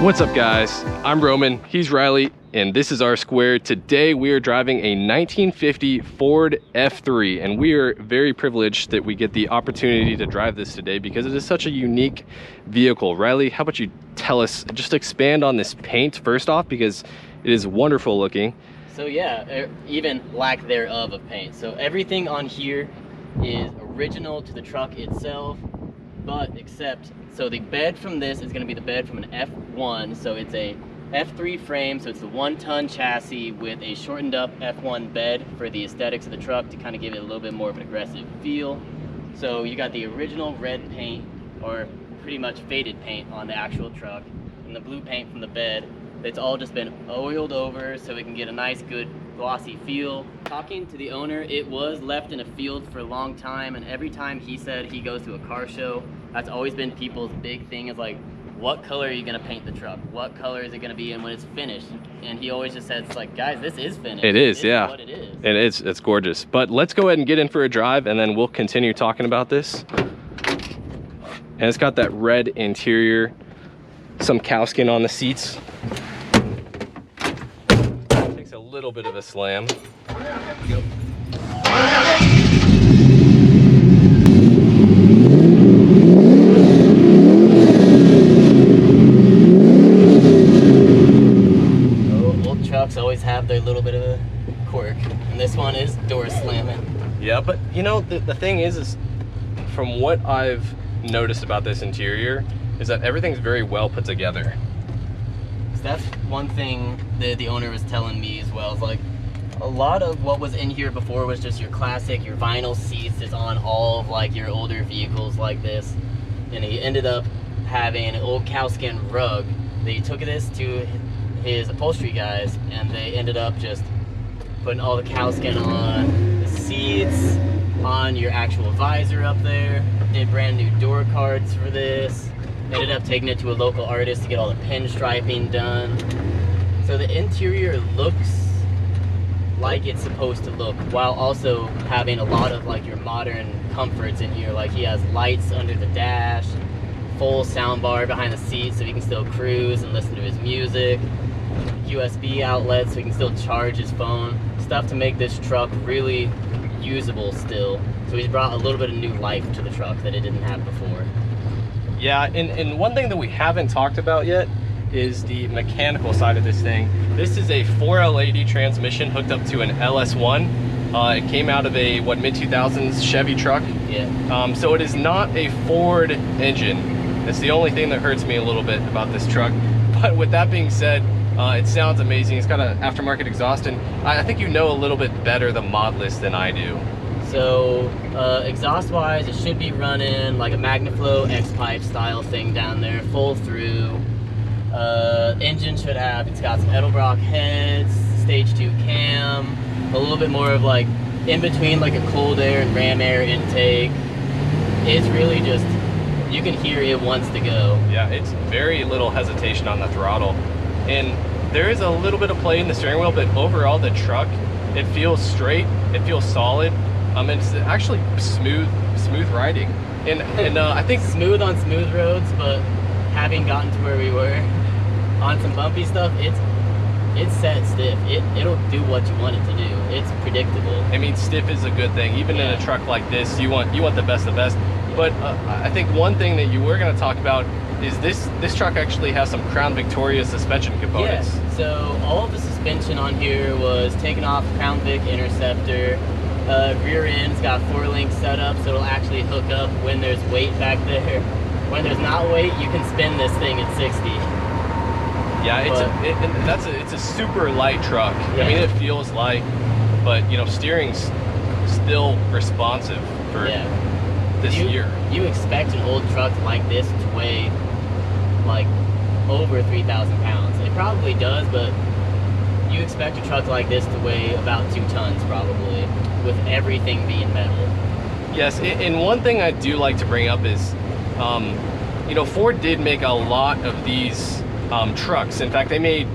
What's up guys, I'm Roman, he's Riley, and this is our square. Today we are driving a 1950 Ford F-3, and we are very privileged that we get the opportunity to drive this today because it is such a unique vehicle. Riley, how about you tell us, just expand on this paint first off, because it is wonderful looking. So yeah, even lack thereof of paint. So everything on here is original to the truck itself, but except, so the bed from this is going to be the bed from an F1, so it's a F3 frame, so it's the 1-ton chassis with a shortened up F1 bed for the aesthetics of the truck to kind of give it a little bit more of an aggressive feel. So you got the original red paint, or pretty much faded paint on the actual truck, and the blue paint from the bed. It's all just been oiled over so we can get a nice good glossy feel. Talking to the owner, it was left in a field for a long time, and every time he said he goes to a car show, that's always been people's big thing, is like, what color are you gonna paint the truck? What color is it gonna be and when it's finished? And he always just says, like, guys, this is finished. It is, yeah. What it is. And it's gorgeous. But let's go ahead and get in for a drive and then we'll continue talking about this. And it's got that red interior, some cow skin on the seats. Takes a little bit of a slam. Yep. Trucks always have their little bit of a quirk, and this one is door slamming. Yeah, but you know, the thing is from what I've noticed about this interior is that everything's very well put together. So that's one thing that the owner was telling me as well, is like a lot of what was in here before was just your classic, your vinyl seats is on all of like your older vehicles like this, and he ended up having an old cowskin rug. They took this to his upholstery guys, and they ended up just putting all the cowskin on the seats, on your actual visor up there. Did brand new door cards for this. Ended up taking it to a local artist to get all the pinstriping done. So the interior looks like it's supposed to look, while also having a lot of like your modern comforts in here. Like he has lights under the dash, full sound bar behind the seat so he can still cruise and listen to his music. USB outlets so he can still charge his phone. Stuff to make this truck really usable still. So he's brought a little bit of new life to the truck that it didn't have before. Yeah, and one thing that we haven't talked about yet is the mechanical side of this thing. This is a 4L80 transmission hooked up to an LS1. It came out of a, mid-2000s Chevy truck. Yeah. So it is not a Ford engine. It's the only thing that hurts me a little bit about this truck. But with that being said, it sounds amazing. It's got an aftermarket exhaust, and I think you know a little bit better the mod list than I do. So exhaust wise, it should be running like a MagnaFlow X-Pipe style thing down there, full through. Engine should have, it's got some Edelbrock heads, stage 2 cam, a little bit more of like in between like a cold air and ram air intake. It's really just, you can hear it wants to go. Yeah, it's very little hesitation on the throttle. And there is a little bit of play in the steering wheel, but overall the truck, it feels straight, it feels solid. It's actually smooth riding. And I think smooth on smooth roads, but having gotten to where we were on some bumpy stuff, it's set stiff. It'll do what you want it to do. It's predictable. I mean, stiff is a good thing. Even in a truck like this, you want the best of the best. But I think one thing that you were going to talk about is this truck actually has some Crown Victoria suspension components. Yes, so all of the suspension on here was taken off Crown Vic Interceptor. Rear end's got 4-link setup, so it'll actually hook up when there's weight back there. When there's not weight, you can spin this thing at 60. Yeah, it's a super light truck. Yeah. I mean, it feels light, but you know, steering's still responsive for this year. You expect an old truck like this to weigh like over 3,000 pounds. It probably does, but you expect a truck like this to weigh about 2 tons probably, with everything being metal. Yes, and one thing I do like to bring up is, you know, Ford did make a lot of these trucks. In fact, they made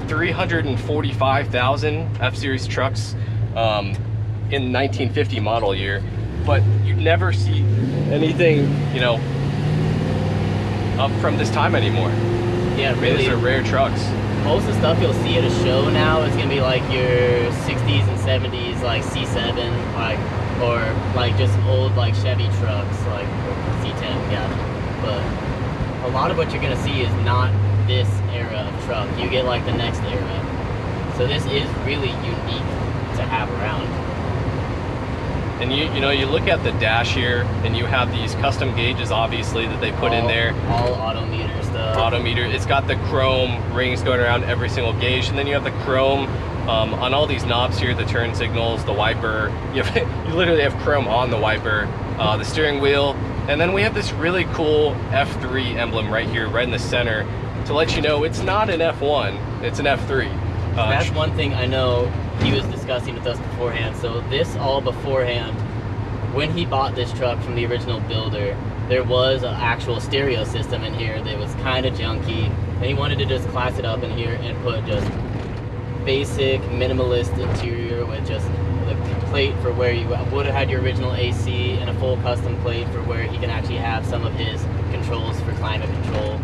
345,000 F-Series trucks in 1950 model year, but you never see anything, you know, up from this time anymore. Yeah, I mean, really. these are rare trucks. Most of the stuff you'll see at a show now is gonna be like your 60s and 70s, like C7, like, or like just old like Chevy trucks, like C10, yeah. But a lot of what you're gonna see is not this era of truck. You get like the next era. So this is really unique to have around. And you know, you look at the dash here, and you have these custom gauges, obviously, that they put in there. All autometer stuff. Autometer. It's got the chrome rings going around every single gauge, and then you have the chrome on all these knobs here, the turn signals, the wiper. You literally have chrome on the wiper, the steering wheel, and then we have this really cool F3 emblem right here, right in the center, to let you know it's not an F1, it's an F3. That's one thing I know he was discussing with us beforehand. So this all beforehand, when he bought this truck from the original builder, there was an actual stereo system in here that was kind of junky, and he wanted to just class it up in here and put just basic minimalist interior with just the plate for where you would have had your original AC and a full custom plate for where he can actually have some of his controls for climate control.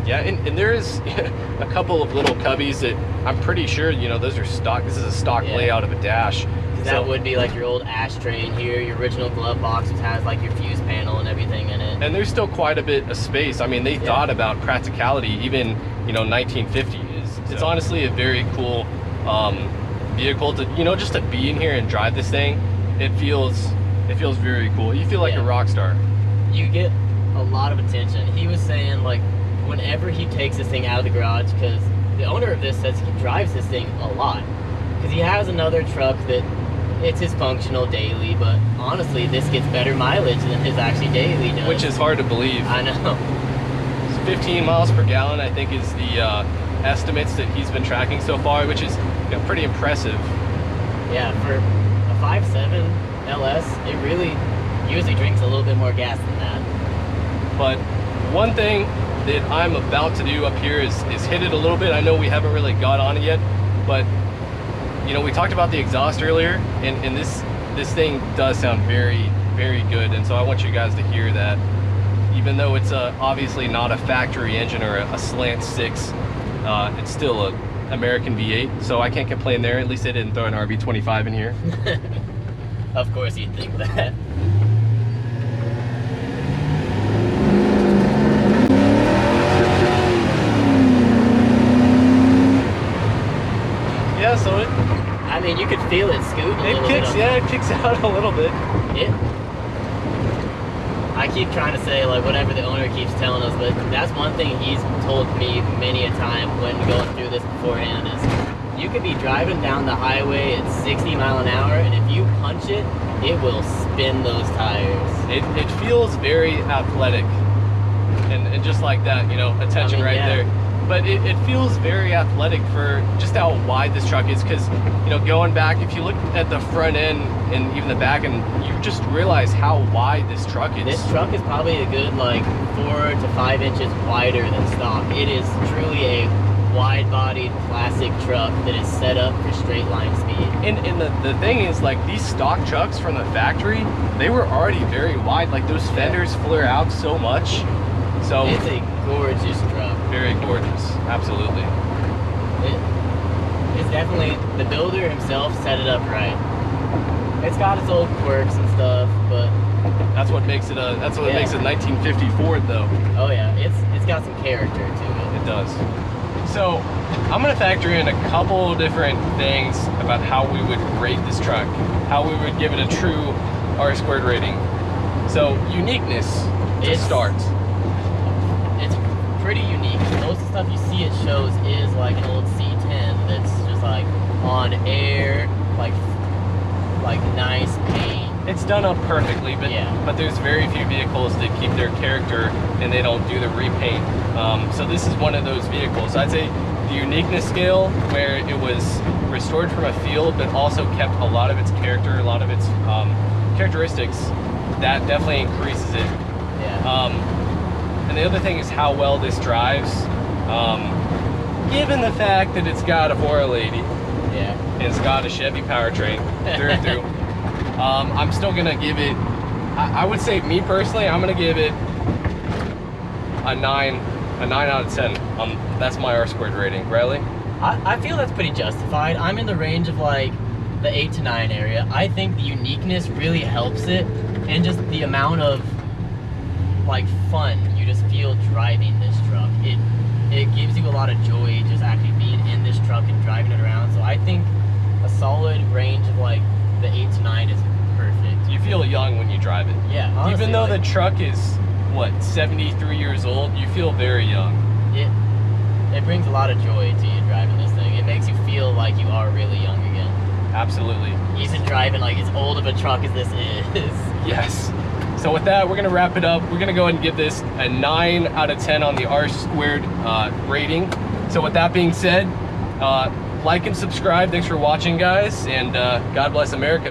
Yeah, and there is a couple of little cubbies that I'm pretty sure, you know, those are stock. This is a stock layout of a dash. That would be like your old ashtray in here, your original glove box, which has like your fuse panel and everything in it. And there's still quite a bit of space. I mean, they thought about practicality, even, you know, 1950 is. It's honestly a very cool vehicle to, you know, just to be in here and drive this thing. It feels very cool. You feel like a rock star. You get a lot of attention. He was saying, like, whenever he takes this thing out of the garage, because the owner of this says he drives this thing a lot, because he has another truck that it's his functional daily, but honestly this gets better mileage than his actually daily does. Which is hard to believe. I know. It's 15 miles per gallon, I think, is the estimates that he's been tracking so far, which is, you know, pretty impressive. Yeah, for a 5.7 LS, it really usually drinks a little bit more gas than that. But one thing that I'm about to do up here is hit it a little bit. I know we haven't really got on it yet, but you know, we talked about the exhaust earlier, and this thing does sound very, very good, and so I want you guys to hear that. Even though it's obviously not a factory engine or a slant 6, it's still an American V8, so I can't complain there. At least they didn't throw an RB25 in here. Of course you'd think that. Yeah, so I mean, you could feel it scooting a little bit. It kicks out a little bit. I keep trying to say, like, whatever the owner keeps telling us, but that's one thing he's told me many a time when going through this beforehand is you could be driving down the highway at 60 miles an hour, and if you punch it, it will spin those tires. It feels very athletic, and just like that, you know, attention there. But it feels very athletic for just how wide this truck is, because, you know, going back, if you look at the front end and even the back, and you just realize how wide this truck is. This truck is probably a good, like, 4 to 5 inches wider than stock. It is truly a wide-bodied classic truck that is set up for straight line speed. And the thing is, like, these stock trucks from the factory, they were already very wide. Like, those fenders flare out so much. So it's a gorgeous truck. Very gorgeous, absolutely. It's definitely, the builder himself set it up right. It's got its old quirks and stuff, but that's what makes it makes it 1950 Ford, though. Oh yeah, it's got some character to it. It does. So I'm gonna factor in a couple different things about how we would rate this truck, how we would give it a true R² rating. So uniqueness to start. It's pretty unique. Most of the stuff you see at shows is like an old C10 that's just like on air, like nice paint. It's done up perfectly, but there's very few vehicles that keep their character and they don't do the repaint. So this is one of those vehicles. I'd say the uniqueness scale, where it was restored from a field but also kept a lot of its character, a lot of its characteristics, that definitely increases it. And the other thing is how well this drives, given the fact that it's got a 480 and it's got a Chevy powertrain through and through. I'm still gonna give it, I would say, me personally, I'm gonna give it a 9 A 9 out of 10. That's my R-squared rating. Riley? I feel that's pretty justified. I'm in the range of like the 8 to 9 area. I think the uniqueness really helps it, and just the amount of like fun you just feel driving this truck. It gives you a lot of joy just actually being in this truck and driving it around. So I think a solid range of like the 8 to 9 is perfect. You feel young when you drive it. Yeah, honestly, even though like, the truck is what, 73 years old, you feel very young. It brings a lot of joy to you driving this thing. It makes you feel like you are really young again. Absolutely. Even driving like as old of a truck as this is. Yes. So with that, we're gonna wrap it up. We're gonna go ahead and give this a 9 out of 10 on the R-squared rating. So with that being said, like and subscribe. Thanks for watching, guys, and God bless America.